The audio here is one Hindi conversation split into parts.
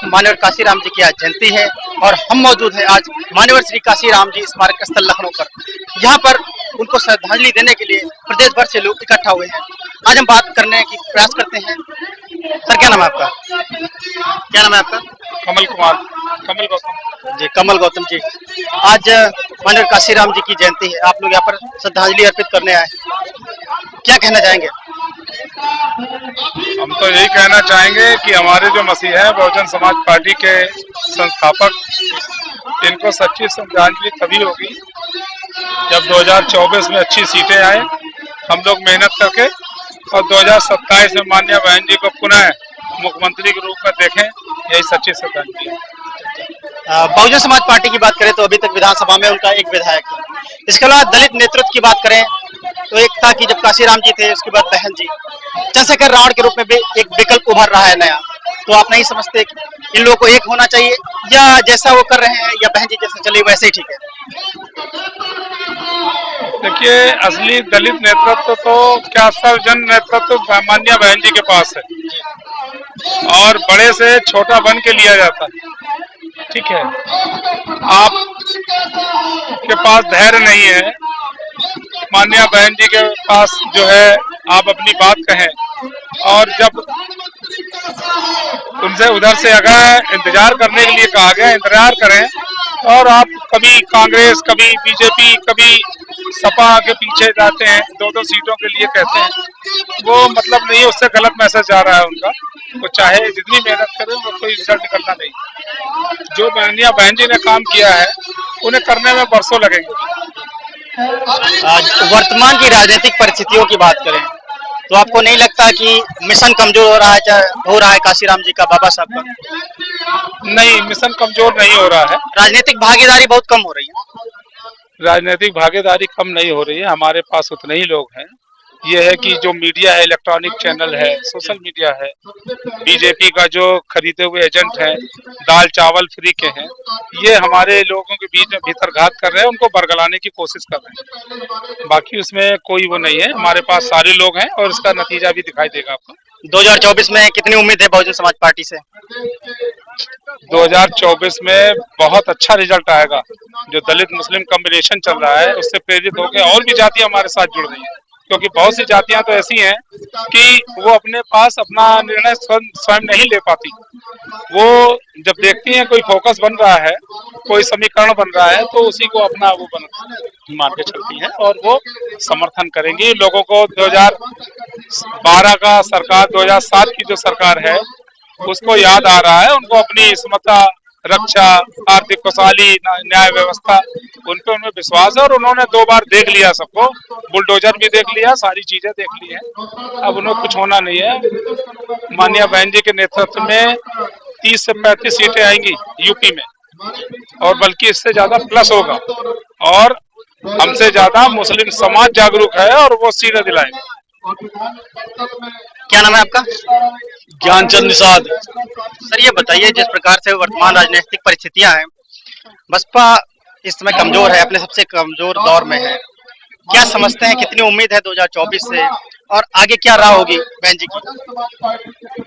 मान्यवर काशीराम जी की आज जयंती है और हम मौजूद हैं आज मान्यवर श्री काशीराम जी स्मारक स्थल लखनऊ पर। यहाँ पर उनको श्रद्धांजलि देने के लिए प्रदेश भर से लोग इकट्ठा हुए हैं। आज हम बात करने की प्रयास करते हैं। सर, क्या नाम है आपका? क्या नाम है आपका? कमल कुमार, कमल गौतम जी, कमल गौतम जी। आज मान्यवर काशीराम जी की जयंती है, आप लोग यहाँ पर श्रद्धांजलि अर्पित करने आए, क्या कहना चाहेंगे? हम तो यही कहना चाहेंगे कि हमारे जो मसीह है बहुजन समाज पार्टी के संस्थापक, इनको सच्ची श्रद्धांजलि तभी होगी जब 2024 में अच्छी सीटें आए, हम लोग मेहनत करके, और 2027 में माननीय बहन जी को पुनः मुख्यमंत्री के रूप में देखें। यही सच्ची श्रद्धांजलि है। बहुजन समाज पार्टी की बात करें तो अभी तक विधानसभा में उनका एक विधायक है। इसके अलावा दलित नेतृत्व की बात करें तो एक था कि जब काशीराम जी थे, उसके बाद बहन जी, चंद्रशेखर रावण के रूप में भी एक विकल्प उभर रहा है नया। तो आप नहीं समझते कि इन लोगों को एक होना चाहिए, या जैसा वो कर रहे हैं या बहन जी जैसे चले वैसे ही ठीक है? देखिए, असली दलित नेतृत्व तो क्या सर्वजन नेतृत्व माननीय बहन जी के पास है, और बड़े से छोटा बन के लिया जाता है। ठीक है, आप के पास धैर्य नहीं है, माननीय बहन जी के पास जो है आप अपनी बात कहें, और जब उनसे उधर से अगर इंतजार करने के लिए कहा गया, इंतजार करें, और आप कभी कांग्रेस, कभी बीजेपी, कभी सपा के पीछे जाते हैं, 2-2 सीटों के लिए कहते हैं, वो मतलब नहीं, उससे गलत मैसेज जा रहा है उनका। वो चाहे जितनी मेहनत करें, वो कोई रिजल्ट निकलना नहीं। जो माननीय बहन जी ने काम किया है, उन्हें करने में बरसों लगेंगे। वर्तमान की राजनीतिक परिस्थितियों की बात करें तो आपको नहीं लगता कि मिशन कमजोर हो रहा है काशीराम जी का, बाबा साहब का? नहीं, मिशन कमजोर नहीं हो रहा है। राजनीतिक भागीदारी बहुत कम हो रही है। राजनीतिक भागीदारी कम नहीं हो रही है, हमारे पास उतने ही लोग हैं। ये है कि जो मीडिया है, इलेक्ट्रॉनिक चैनल है, सोशल मीडिया है, बीजेपी का जो खरीदे हुए एजेंट हैं, दाल चावल फ्री के हैं, ये हमारे लोगों के बीच में भीतरघात कर रहे हैं, उनको बरगलाने की कोशिश कर रहे हैं। बाकी उसमें कोई वो नहीं है, हमारे पास सारे लोग हैं और इसका नतीजा भी दिखाई देगा आपको। 2024 में कितनी उम्मीद है बहुजन समाज पार्टी से? 2024 में बहुत अच्छा रिजल्ट आएगा। जो दलित मुस्लिम कॉम्बिनेशन चल रहा है, उससे प्रेरित होकर और भी जातियां हमारे साथ जुड़ रही हैं, क्योंकि बहुत सी जातियां तो ऐसी हैं कि वो अपने पास अपना निर्णय स्वयं नहीं ले पाती। वो जब देखती हैं कोई फोकस बन रहा है, कोई समीकरण बन रहा है, तो उसी को अपना वो मान के चलती हैं और वो समर्थन करेंगी। लोगों को 2012 का सरकार, 2007 की जो सरकार है, उसको याद आ रहा है। उनको अपनी समता, रक्षा, आर्थिक खुशहाली, न्याय व्यवस्था, उनपे उनमें विश्वास है, और उन्होंने 2 बार देख लिया सबको, बुलडोजर भी देख लिया, सारी चीजें देख ली है। अब उन्हें कुछ होना नहीं है। माननीय बहन जी के नेतृत्व में 30 से 35 सीटें आएंगी यूपी में, और बल्कि इससे ज्यादा प्लस होगा, और हमसे ज्यादा मुस्लिम समाज जागरूक है और वो सीटें दिलाएंगे। क्या नाम है आपका? ज्ञानचंद निषाद। सर, ये बताइए, जिस प्रकार से वर्तमान राजनीतिक परिस्थितियां हैं, बसपा इस समय कमजोर है, अपने सबसे कमजोर दौर में है। क्या समझते हैं, कितनी उम्मीद है 2024 से, और आगे क्या राह होगी बहन जी की?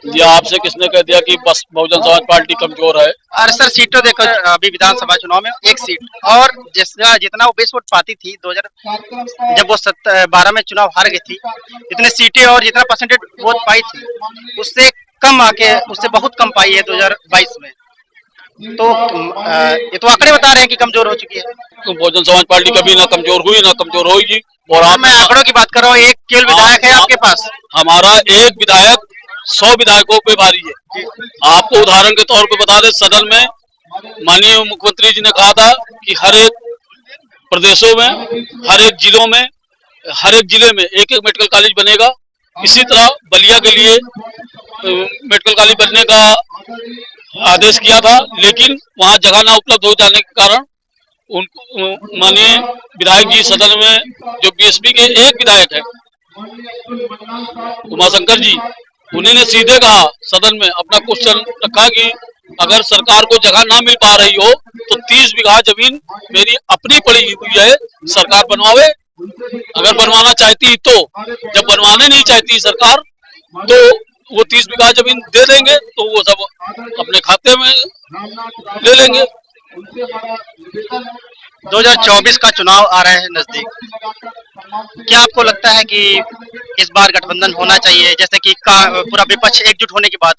ये आपसे किसने कह दिया कि बस बहुजन समाज पार्टी कमजोर है? और सर, सीटों देखो, अभी विधानसभा चुनाव में 1 सीट, और जितना वो 20 वोट पाती थी 2000 जब वो 12 में चुनाव हार गई थी, इतने सीटें और जितना परसेंटेज वोट पाई थी, उससे कम आके, उससे बहुत कम पाई है 2022 में। तो ये तो आंकड़े बता रहे हैं कि कमजोर हो चुकी है। तो बहुजन समाज पार्टी कभी ना कमजोर हुई ना कमजोर होगी। और आप, मैं आंकड़ों की बात कर रहा हूँ, एक केवल विधायक है आपके पास। हमारा एक विधायक 100 विधायकों पे भारी है। आपको उदाहरण के तौर पे बता दें, सदन में माननीय मुख्यमंत्री जी ने कहा था कि हर एक प्रदेशों में, हर एक जिलों में, हर एक जिले में एक मेडिकल कॉलेज बनेगा। इसी तरह बलिया के लिए मेडिकल कॉलेज बनने का आदेश किया था, लेकिन वहां जगह ना उपलब्ध हो जाने के कारण उनको माननीय विधायक जी सदन में, जो बीएसपी के एक विधायक है उमाशंकर जी, उन्होंने सीधे कहा सदन में, अपना क्वेश्चन रखा कि अगर सरकार को जगह ना मिल पा रही हो तो 30 बीघा जमीन मेरी अपनी पड़ी हुई है, सरकार बनवावे। अगर बनवाना चाहती तो, जब बनवाने नहीं चाहती सरकार तो वो 30 बीघा जमीन दे देंगे तो वो सब अपने खाते में ले लेंगे। 2024 का चुनाव आ रहा है नजदीक, क्या आपको लगता है कि इस बार गठबंधन होना चाहिए, जैसे कि पूरा विपक्ष एकजुट होने की बात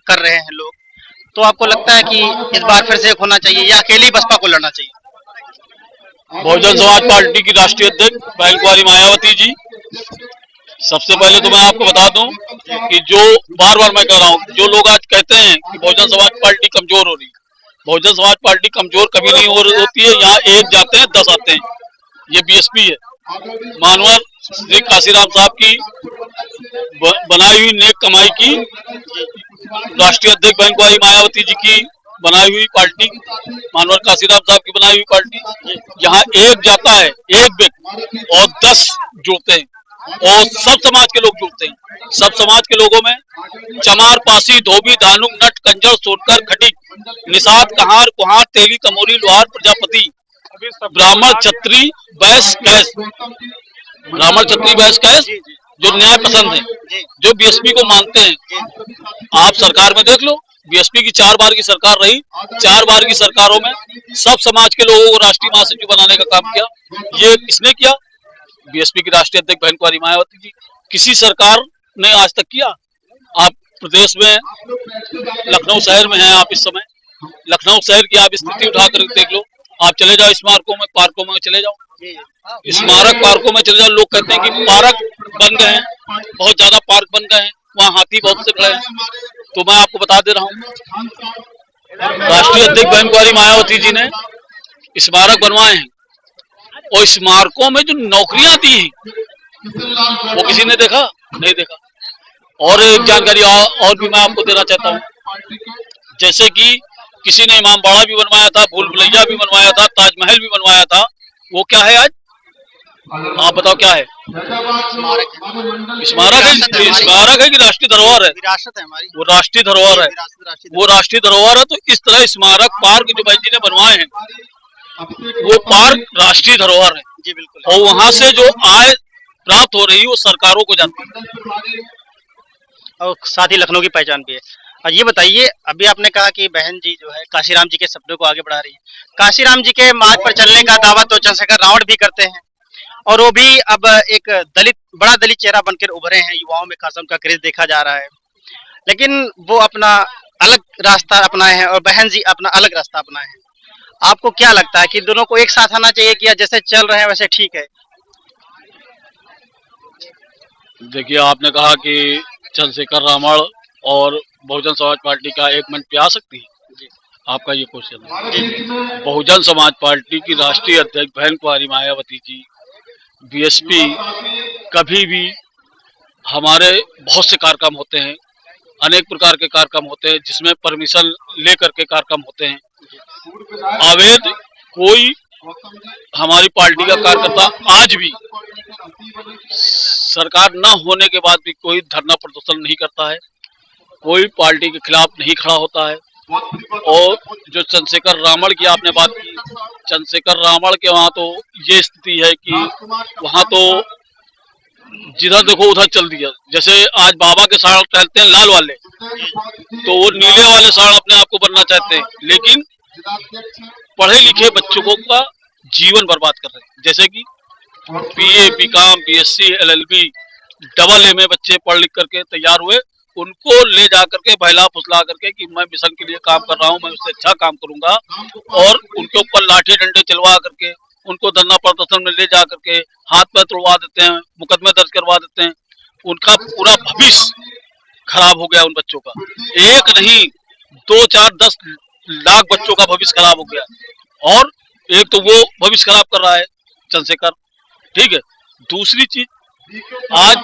कर रहे हैं लोग, तो आपको लगता है कि इस बार फिर से एक होना चाहिए या अकेली बसपा को लड़ना चाहिए? बहुजन समाज पार्टी की राष्ट्रीय अध्यक्ष बहन कुमारी मायावती जी, सबसे पहले तो मैं आपको बता दूं कि जो बार बार मैं कह रहा हूं, जो लोग आज कहते हैं कि बहुजन समाज पार्टी कमजोर हो रही है, बहुजन समाज पार्टी कमजोर कभी नहीं होती है। यहाँ एक जाते हैं 10 आते हैं, ये बीएसपी है। मानवर श्री काशीराम साहब की बनाई हुई नेक कमाई की राष्ट्रीय अध्यक्ष बहन कुमारी मायावती जी की बनाई हुई पार्टी, मानवर काशीराम साहब की बनाई हुई पार्टी, यहाँ एक जाता है, एक व्यक्ति और 10 जुड़ते हैं और सब समाज के लोग जुड़ते हैं। सब समाज के लोगों में चमार, पासी, धोबी, धानुक, नट, कंजर, सोनकर, खटिक, निषाद, कहार, कुहार, तेली, कमोरी, लोहार, प्रजापति, ब्राह्मण, क्षत्रिय, वैश्य, कैस, ब्राह्मण, क्षत्रिय, वैश्य, कैस जो न्याय पसंद है, जो बीएसपी को मानते हैं। आप सरकार में देख लो, बीएसपी की 4 बार की सरकार रही, 4 बार की सरकारों में सब समाज के लोगों को राष्ट्रीय महासचिव बनाने का काम किया। ये किसने किया? बीएसपी की राष्ट्रीय अध्यक्ष बहन कुमारी मायावती जी। किसी सरकार ने आज तक किया? आप प्रदेश में लखनऊ शहर में हैं, आप इस समय लखनऊ शहर की आप स्थिति उठाकर देख लो, आप चले जाओ स्मारकों में, पार्कों में चले जाओ, स्मारक पार्कों में चले जाओ, लोग कहते हैं कि पार्क बन गए हैं, बहुत ज्यादा पार्क बन गए हैं, वहाँ हाथी बहुत से खड़े हैं। तो मैं आपको बता दे रहा हूँ, राष्ट्रीय अध्यक्ष बहन कुमारी मायावती जी ने स्मारक बनवाए हैं और स्मारकों में जो नौकरियां दी हैं वो किसी ने देखा? नहीं देखा। और एक जानकारी और भी मैं आपको देना चाहता हूँ, जैसे कि किसी ने इमाम बाड़ा भी बनवाया था, भूल भुलैया भी बनवाया था, ताजमहल भी बनवाया था, वो क्या है आज? आप बताओ क्या है? स्मारक है। स्मारक है कि राष्ट्रीय धरोहर है? विरासत है हमारी, वो राष्ट्रीय धरोहर है, वो राष्ट्रीय धरोहर है। तो इस तरह स्मारक पार्क जो बहन जी ने बनवाए हैं वो पार्क राष्ट्रीय धरोहर है जी, बिल्कुल। और वहां से जो आय प्राप्त हो रही है वो सरकारों को जाती है और साथ ही लखनऊ की पहचान भी है। और ये बताइए, अभी आपने कहा कि बहन जी जो है काशीराम जी के सपने को आगे बढ़ा रही है। काशीराम जी के मार्ग पर चलने का दावा तो चंद्रशेखर रावण भी करते हैं और वो भी अब एक बड़ा दलित चेहरा बनकर उभरे हैं। युवाओं में खासा उनका क्रेज देखा जा रहा है, लेकिन वो अपना अलग रास्ता अपनाए हैं और बहन जी अपना अलग रास्ता अपनाए हैं। आपको क्या लगता है कि दोनों को एक साथ आना चाहिए कि जैसे चल रहे हैं वैसे ठीक है? देखिए, आपने कहा कि चंद्रशेखर रावण और बहुजन समाज पार्टी का एक मंच पे आ सकती है, आपका ये क्वेश्चन है। बहुजन समाज पार्टी की राष्ट्रीय अध्यक्ष बहन कुमारी मायावती जी, बीएसपी कभी भी हमारे बहुत से कार्यक्रम होते हैं, अनेक प्रकार के कार्यक्रम होते हैं जिसमें परमिशन लेकर के कार्यक्रम होते हैं। अवैध कोई हमारी पार्टी का कार्यकर्ता आज भी सरकार न होने के बाद भी कोई धरना प्रदर्शन नहीं करता है, कोई पार्टी के खिलाफ नहीं खड़ा होता है। और जो चंद्रशेखर रावण की आपने बात की, चंद्रशेखर रावण के वहाँ तो ये स्थिति है कि वहाँ तो जिधर देखो उधर चल दिया। जैसे आज बाबा के साड़ टहलते हैं लाल वाले, तो वो नीले वाले साड़ अपने आप को बनना चाहते हैं, लेकिन पढ़े लिखे बच्चों को का जीवन बर्बाद कर रहे हैं। जैसे कि BA, BCom, BSc, LLB, double A में बच्चे पढ़ लिख करके तैयार हुए, उनको ले जा करके बहला फुसला करके कि मैं मिशन के लिए काम कर रहा हूं, मैं उससे अच्छा काम करूंगा, और उनके ऊपर लाठी डंडे चलवा करके उनको धरना प्रदर्शन में ले जा करके हाथ पैर तोड़वा देते हैं, मुकदमे दर्ज करवा देते हैं। उनका पूरा भविष्य खराब हो गया उन बच्चों का। एक नहीं 2, 4, 10 लाख बच्चों का भविष्य खराब हो गया। और एक तो वो भविष्य खराब कर रहा है चंद्रशेखर, ठीक है। दूसरी चीज, आज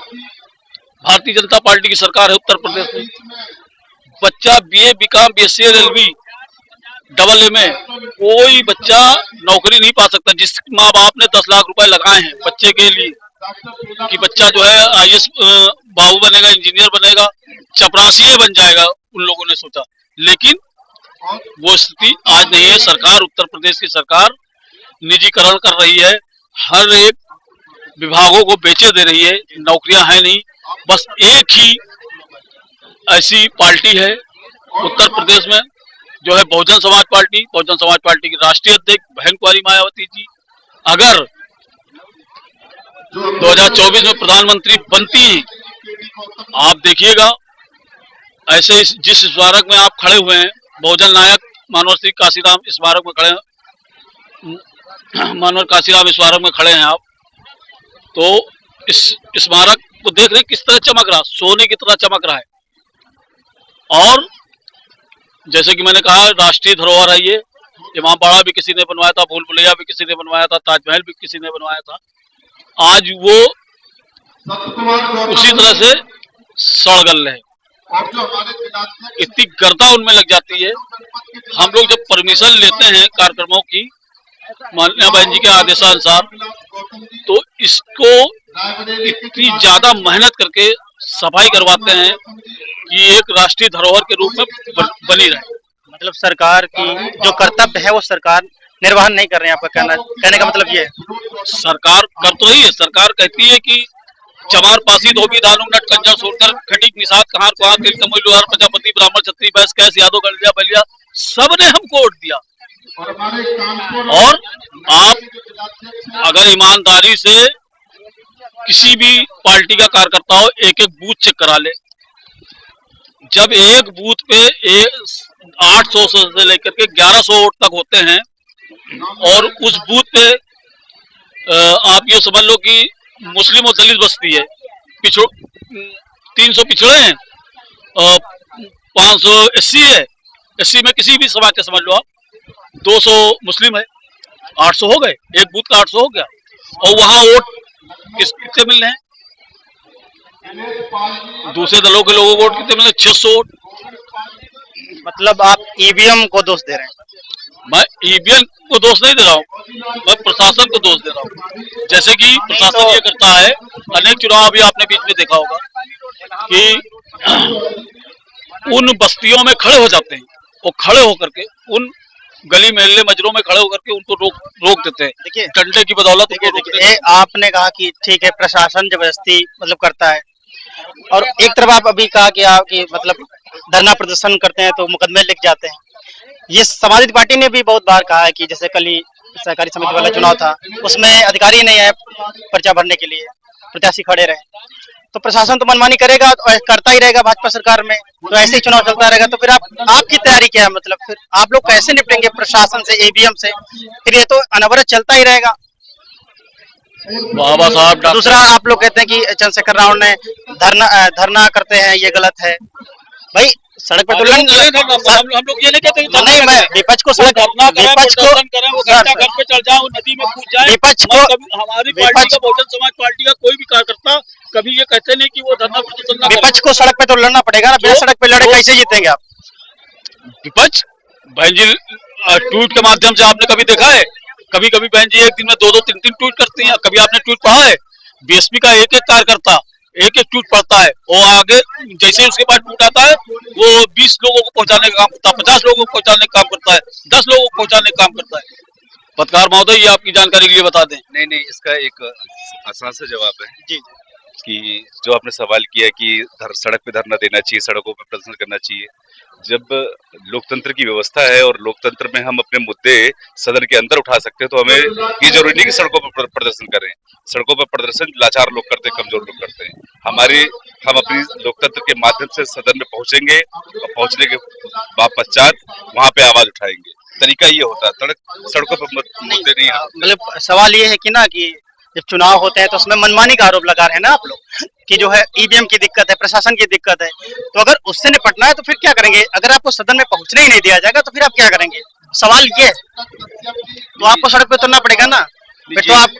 भारतीय जनता पार्टी की सरकार है उत्तर प्रदेश में, बच्चा BA, BCom, BSc, LLB, double A में कोई बच्चा नौकरी नहीं पा सकता। जिस माँ बाप ने 10 लाख रुपए लगाए हैं बच्चे के लिए कि बच्चा जो है आईएएस बाबू बनेगा, इंजीनियर बनेगा, चपरासी बन जाएगा, उन लोगों ने सोचा, लेकिन वो स्थिति आज नहीं है। सरकार, उत्तर प्रदेश की सरकार निजीकरण कर रही है, हर एक विभागों को बेचे दे रही है, नौकरियां है नहीं। बस एक ही ऐसी पार्टी है उत्तर प्रदेश में जो है बहुजन समाज पार्टी की राष्ट्रीय अध्यक्ष बहन कुमारी मायावती जी अगर 2024 में प्रधानमंत्री बनती, आप देखिएगा ऐसे जिस स्मारक में आप खड़े हुए हैं, बहुजन नायक मानव श्री काशीराम स्मारक में खड़े हैं, मानव काशीराम स्मारक में खड़े हैं आप, तो इस स्मारक को देख रहे हैं किस तरह चमक रहा, सोने की तरह चमक रहा है। और जैसे कि मैंने कहा राष्ट्रीय धरोहर है ये, इमामबाड़ा भी किसी ने बनवाया था, भूल भुलैया भी किसी ने बनवाया था, ताजमहल भी किसी ने बनवाया था, आज वो उसी तरह से सड़गल है, इतनी गर्दा उनमें लग जाती है। हम लोग जब परमिशन लेते हैं कार्यक्रमों की माननीय बहन जी के आदेशानुसार, तो इसको इतनी ज्यादा मेहनत करके सफाई करवाते हैं कि एक राष्ट्रीय धरोहर के रूप में बनी रहे। मतलब सरकार की जो कर्तव्य है वो सरकार निर्वहन नहीं कर रहे हैं, आपका कहने का मतलब ये है? सरकार कर तो रही है, सरकार कहती है कि चमार पासी धोबी दानव नट कंजर सोरकर खटीक निषाद कहार कुहार तिल तमिल लोहार प्रजापति ब्राह्मण क्षत्रिय बैस कैस यादव गलिया बलिया सबने हमको वोट दिया। और आप अगर ईमानदारी से किसी भी पार्टी का कार्यकर्ता हो, एक एक बूथ चेक करा ले, जब एक बूथ पे 800 से लेकर के 1100 वोट तक होते हैं और उस बूथ पे आप ये समझ लो कि मुस्लिम और दलित बस्ती है, 300 पिछड़े हैं, 500 एससी है, एससी में किसी भी समाज के समझ लो आप, 200 मुस्लिम है, 800 हो गए, एक बूथ का 800 हो गया। और वहां वोट कितने मिल रहे हैं, दूसरे दलों के लोगों को वोट कितने मिल रहे हैं, 600 वोट। मतलब आप ईवीएम को दोष दे रहे हैं? मैं ईवीएम को दोष नहीं दे रहा हूँ, मैं प्रशासन को दोष दे रहा हूँ। जैसे कि प्रशासन ये करता है, अनेक चुनाव अभी आपने बीच में देखा होगा कि उन बस्तियों में खड़े हो जाते हैं और खड़े होकर के उन गली मोहल्ले मजरों में खड़े होकर के उनको रोक देते हैं। देखिए डंडे की बदौलत देखिए आपने कहा कि ठीक है प्रशासन जबरदस्ती मतलब करता है, और एक तरफ आप अभी कहा कि मतलब धरना प्रदर्शन करते हैं तो मुकदमे लिख जाते हैं। ये समाजवादी पार्टी ने भी बहुत बार कहा है कि जैसे कल ही सहकारी समिति वाला चुनाव था, उसमें अधिकारी नहीं आए पर्चा भरने के लिए, प्रत्याशी खड़े रहे, तो प्रशासन तो मनमानी करेगा और करता ही रहेगा भाजपा सरकार में, तो ऐसे ही चुनाव चलता रहेगा। तो फिर आपकी तैयारी क्या है, मतलब फिर आप लोग कैसे निपटेंगे प्रशासन से, ईवीएम से? फिर ये तो अनवरत चलता ही रहेगा। बाबा साहब दूसरा आप लोग कहते हैं कि चंद्रशेखर राव ने धरना करते हैं, ये गलत है। भाई सड़क पे तो हम लोग ये नहीं कहते नहीं, मैं विपक्ष को सड़क विपक्ष को घर पे चल जाओ, नदी में कूद जाए, विपक्ष को हमारी पार्टी का बहुजन समाज पार्टी का कोई भी कार्यकर्ता कभी ये कहते नहीं कि वो धरना प्रदर्शन ना, विपक्ष को सड़क पे तो लड़ना पड़ेगा ना, बिना सड़क पे लड़े कैसे जीतेंगे आप? विपक्ष बहन जी ट्वीट के माध्यम से आपने कभी देखा है? कभी कभी बहन जी एक दिन में 2-2, 3-3 ट्वीट करती हैं। कभी आपने ट्वीट पढ़ा है? बीएसपी का एक एक कार्यकर्ता एक एक ट्वीट पढ़ता है और आगे जैसे उसके पास ट्वीट आता है वो 20 लोगों को पहुंचाने का काम करता है, 50 लोगों को पहुंचाने का काम करता है, 10 लोगों को पहुंचाने का काम करता है। पत्रकार महोदय ये आपकी जानकारी के लिए बता दें। नहीं, इसका एक आसान सा जवाब है जी कि जो आपने सवाल किया कि सड़क पे धरना देना चाहिए, सड़कों पे प्रदर्शन करना चाहिए। जब लोकतंत्र की व्यवस्था है और लोकतंत्र में हम अपने मुद्दे सदन के अंदर उठा सकते हैं, तो हमें ये जरूरी नहीं कि सड़कों पर प्रदर्शन करें। सड़कों पर प्रदर्शन लाचार लोग करते हैं, कमजोर लोग करते हैं। हम अपनी लोकतंत्र के माध्यम से सदन में पहुंचेंगे और पहुंचने के पश्चात वहां पे आवाज उठाएंगे। तरीका ये होता है, सड़कों पर मुद्दे नहीं। मतलब सवाल ये है कि ना कि जब चुनाव होते हैं तो उसमें मनमानी का आरोप लगा रहे हैं ना आप लोग कि जो है ईवीएम की दिक्कत है, प्रशासन की दिक्कत है, तो अगर उससे निपटना है तो फिर क्या करेंगे? अगर आपको सदन में पहुंचने ही नहीं दिया जाएगा तो फिर आप क्या करेंगे? सवाल ये है, तो आपको सड़क पे उतरना पड़ेगा ना। फिर तो आप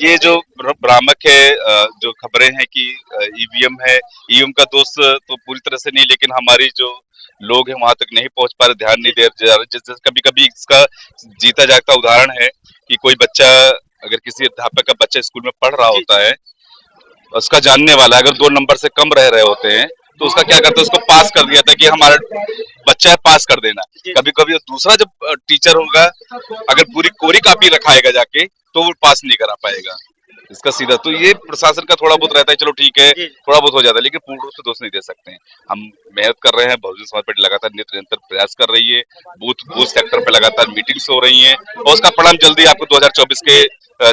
ये जो भ्रामक है, जो खबरें हैं कि ईवीएम है, ईवीएम का दोष तो पूरी तरह से नहीं, लेकिन हमारी जो लोग हैं वहां तक नहीं पहुंच पा रहे, ध्यान नहीं दे रहे। जैसे कभी कभी इसका जीता जागता उदाहरण है कि कोई बच्चा, अगर किसी अध्यापक का बच्चा स्कूल में पढ़ रहा होता है, उसका जानने वाला अगर 2 नंबर से कम रह रहे होते हैं तो उसका क्या करता है, उसको पास कर दिया था कि हमारा बच्चा है, पास कर देना। कभी कभी दूसरा जब टीचर होगा, अगर पूरी कोरी कापी रखाएगा जाके, तो वो पास नहीं करा पाएगा। इसका सीधा तो ये प्रशासन का थोड़ा बहुत रहता है, चलो ठीक है, जी। थोड़ा बहुत हो जाता है, लेकिन पूर्ण रूप से दोष नहीं दे सकते हैं। हम मेहनत कर रहे हैं, बहुजन समाज पार्टी लगातार निरंतर प्रयास कर रही है, बूथ बूथ सेक्टर पे लगातार मीटिंग्स हो रही हैं और उसका परिणाम जल्दी आपको 2024 के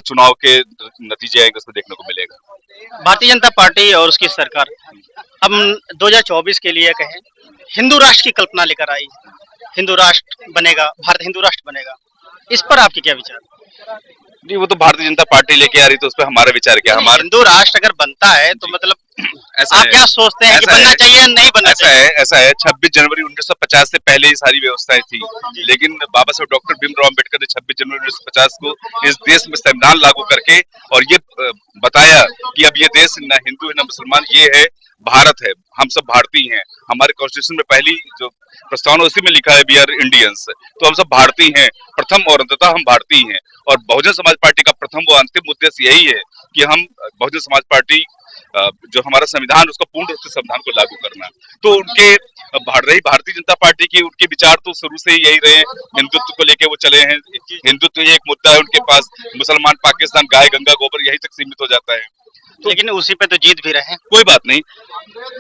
चुनाव के नतीजे आएंगे उसमें देखने को मिलेगा। भारतीय जनता पार्टी और उसकी सरकार हम 2024 के लिए कहें हिंदू राष्ट्र की कल्पना लेकर आई, हिंदू राष्ट्र बनेगा, भारत हिंदू राष्ट्र बनेगा, इस पर आपके क्या विचार? नहीं, वो तो भारतीय जनता पार्टी लेके आ रही, तो उस पर हमारा विचार क्या? हमारा हिंदू राष्ट्र अगर बनता है तो मतलब ऐसा आप है, क्या सोचते हैं कि ऐसा बनना है, चाहिए या नहीं बनना ऐसा चाहिए? है, ऐसा है, 26 जनवरी 1950 से पहले ये सारी व्यवस्थाएं थी, लेकिन बाबा साहब डॉक्टर भीमराव अम्बेडकर ने 26 जनवरी 1950 को इस देश में संविधान लागू करके और ये बताया कि अब ये देश न हिंदू है न मुसलमान, ये है भारत है, हम सब भारतीय हैं। हमारे कॉन्स्टिट्यूशन में पहली जो प्रस्तावना उसी में लिखा है वी आर इंडियंस, तो हम सब भारतीय हैं, प्रथम और अंततः हम भारतीय हैं। और बहुजन समाज पार्टी का प्रथम व अंतिम उद्देश्य यही है कि हम बहुजन समाज पार्टी जो हमारा संविधान उसका पूर्ण रूप से संविधान को लागू करना। तो उनके रही भारतीय जनता पार्टी की, उनके विचार तो शुरू से ही यही रहे, हिंदुत्व को लेके वो चले हैं, हिंदुत्व ही एक मुद्दा है उनके पास, मुसलमान पाकिस्तान गाय गंगा गोबर यही तक सीमित हो जाता है। तो लेकिन उसी पे तो जीत भी रहे। कोई बात नहीं,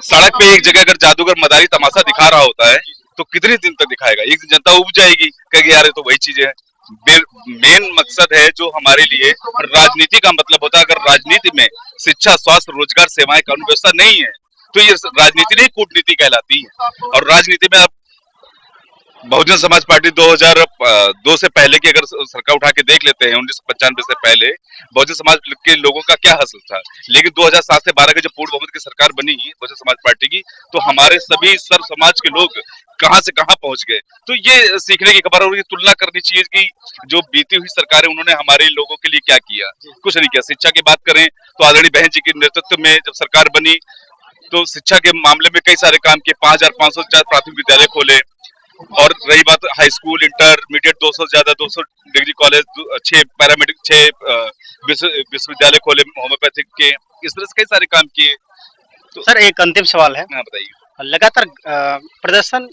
सड़क पे एक जगह अगर जादूगर मदारी तमाशा दिखा रहा होता है तो कितने दिन तक दिखाएगा? एक दिन जनता उब जाएगी, कहेगी यार ये तो वही चीजें है। मेन मकसद है जो हमारे लिए राजनीति का मतलब होता है, अगर राजनीति में शिक्षा, स्वास्थ्य, रोजगार, सेवाएं, कानून व्यवस्था नहीं है तो ये राजनीति नहीं कूटनीति कहलाती है। और राजनीति में आप बहुजन समाज पार्टी 2002 से पहले की अगर सरकार उठा के देख लेते हैं, 1995 से पहले बहुजन समाज के लोगों का क्या हासिल था, लेकिन 2007 से 12 के जब पूर्ण बहुमत की सरकार बनी बहुजन समाज पार्टी की, तो हमारे सभी सर्व समाज के लोग कहां से कहां पहुंच गए। तो ये सीखने की खबर और ये तुलना करनी चाहिए कि जो बीती हुई सरकारें उन्होंने हमारे लोगों के लिए क्या किया, कुछ नहीं किया। शिक्षा की बात करें तो आदरणीय बहन जी के नेतृत्व में जब सरकार बनी तो शिक्षा के मामले में कई सारे काम किए, 5500 प्राथमिक विद्यालय खोले, और रही बात हाई स्कूल, इंटरमीडिएट 200 से ज्यादा 200 डिग्री कॉलेज, 6 पैरामेडिक, 6 विश्वविद्यालय खोले होम्योपैथिक के, इस तरह से कई सारे काम किए। तो सर एक अंतिम सवाल है, हाँ बताइए। लगातार प्रदर्शन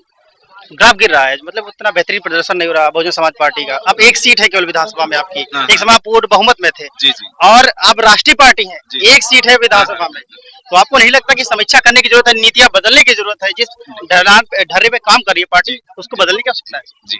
ग्राफ गिर रहा है, मतलब उतना बेहतरीन प्रदर्शन नहीं हो रहा बहुजन समाज पार्टी का। अब एक सीट है केवल विधानसभा में आपकी, हाँ, एक समय आप पूर्ण बहुमत में थे जी जी और अब राष्ट्रीय पार्टी है, जी। एक सीट है विधानसभा में, तो आपको नहीं लगता कि समीक्षा करने की जरूरत है, नीतियां बदलने की जरूरत है? जिस ढर्रे पे काम कर रही है पार्टी उसको बदलने की आवश्यकता है। जी।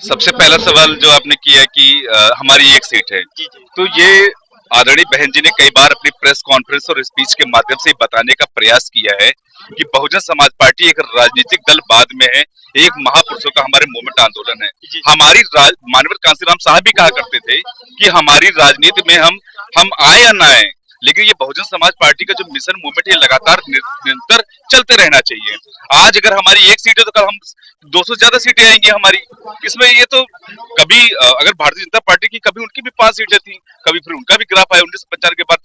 सबसे पहला सवाल जो आपने किया कि हमारी एक सीट है, जी जी तो ये आदरणीय बहन जी ने कई बार अपनी प्रेस कॉन्फ्रेंस और स्पीच के माध्यम से बताने का प्रयास किया है कि बहुजन समाज पार्टी एक राजनीतिक दल बाद में है, एक महापुरुषों का हमारे मूवमेंट आंदोलन है। हमारी माननीय कांसीराम साहब भी कहा करते थे कि हमारी राजनीति में हम आए या ना आए, लेकिन ये बहुजन समाज पार्टी का जो मिशन मूवमेंट ये लगातार निरंतर चलते रहना चाहिए। आज अगर हमारी एक सीट है तो कल हम 200 से ज्यादा सीटें आएंगी हमारी। इसमें ये तो कभी अगर भारतीय जनता पार्टी की कभी उनकी भी 5 सीटें थी, कभी फिर उनका भी ग्राफ आया 1995 के बाद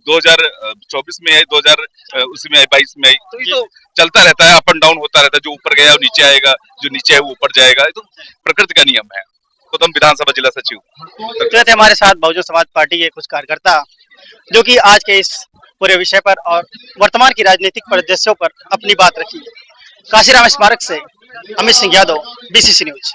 2024 में आई, 2000 उसमें आई, 22 में आई, तो ये तो चलता रहता है, अप एंड डाउन होता रहता है, जो ऊपर गया वो नीचे आएगा, जो नीचे है वो ऊपर जाएगा, तो प्रकृति का नियम है। तो हम विधानसभा जिला सचिव तो हमारे साथ बहुजन समाज पार्टी के कुछ कार्यकर्ता जो कि आज के इस पूरे विषय पर और वर्तमान की राजनीतिक परिदृश्यों पर अपनी बात रखी। काशीराम स्मारक से अमित सिंह यादव, BCC न्यूज।